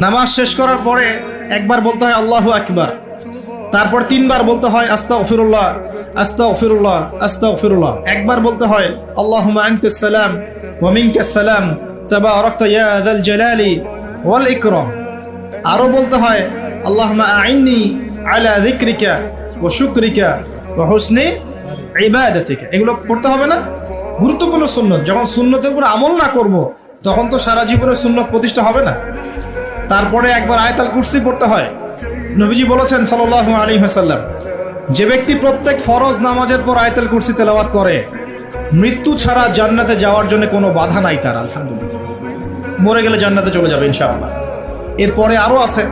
নামাজ শেষ করার পরে একবার বলতে হয় আল্লাহু আকবার, তারপর তিনবার বলতে হয় আস্তাগফিরুল্লাহ আস্তাগফিরুল্লাহ আস্তাগফিরুল্লাহ। একবার বলতে হয় আল্লাহুম্মা আনতাস সালাম ওয়া মিনকাস সালাম তাবারাকতা ইয়া যাল জালালি ওয়াল ইকরাম। আরো বলতে হয় আল্লাহুম্মা আইন্নি আলা যিকরিকা ওয়া শুকরিকা ওয়া হুসনি ইবাদাতিকা। এগুলো পড়তে হবে না? গুরুত্বপূর্ণ সুন্নত। যখন সুন্নতের উপর আমল না করব তখন তো সারা জীবনের সুন্নত প্রতিষ্ঠা হবে না। তারপরে একবার আয়াতুল কুরসি পড়তে হয়। নবীজি বলেছেন সাল্লাল্লাহু আলাইহি ওয়াসাল্লাম, যে ব্যক্তি প্রত্যেক ফরজ নামাজের পর আয়াতুল কুরসি তেলাওয়াত করে মৃত্যু ছাড়া জান্নাতে যাওয়ার জন্য কোনো বাধা নাই তার। আলহামদুলিল্লাহ, মরে গেলে জান্নাতে চলে যাবে ইনশাআল্লাহ। এরপরে আরো আছে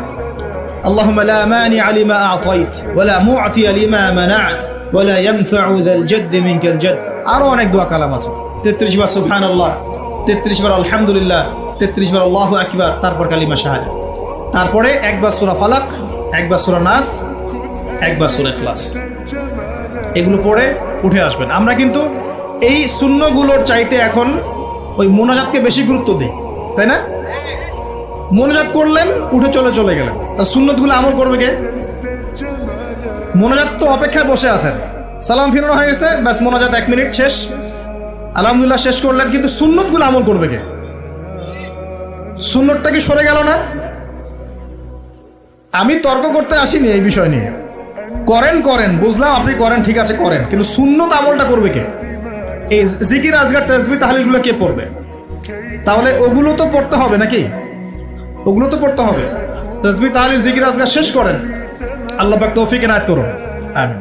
আল্লাহুম্মা লা মানিআ লিমা আ'তাইত ওয়া লা মু'তিয়া লিমা মানা'ত ওয়া লা ইয়ানফা'ু যাল জাদ্দি মিনকাল জাদ। আরো অনেক দোয়া কালাম আছে। 33 বার সুবহানাল্লাহ, 33 বার আলহামদুলিল্লাহ, 33 বার আল্লাহু আকবার, তারপর কালিমা শাহাদা। তারপরে একবার সূরা ফালাক, একবার সূরা নাস, একবার সূরা ইখলাস। এগুলো পড়ে উঠে আসবেন। আমরা কিন্তু এই সুন্নগুলোর চাইতে এখন ওই মোনাজাতকে বেশি গুরুত্ব দিই, তাই না? মোনাজাত করলেন, উঠে চলে গেলেন। আর সুন্নতগুলো আমল করবে কে? মোনাজাত তো অপেক্ষায় বসে আছেন, সালাম ফিরানো হয়ে গেছে, ব্যাস মোনাজাত 1 মিনিট শেষ, আলহামদুলিল্লাহ শেষ করলেন, কিন্তু সুন্নতগুলো আমল করবে কে? সুন্নতটা কি সরে গেল না? আমি তর্ক করতে আসিনি এই বিষয় নিয়ে। করেন বুঝলাম, আপনি করেন, ঠিক আছে করেন, কিন্তু সুন্নত আমলটা করবে কে? এই জিকির আজগার তাসবিহ তাহলিলগুলো কে পড়বে? তাহলে ওগুলো তো পড়তে হবে নাকি? ওগুলো তো পড়তে হবে। তাসবিহ তাহলিল জিকির আজগার শেষ করেন। আল্লাহ পাক তৌফিক এনায়েত করুন। আমিন।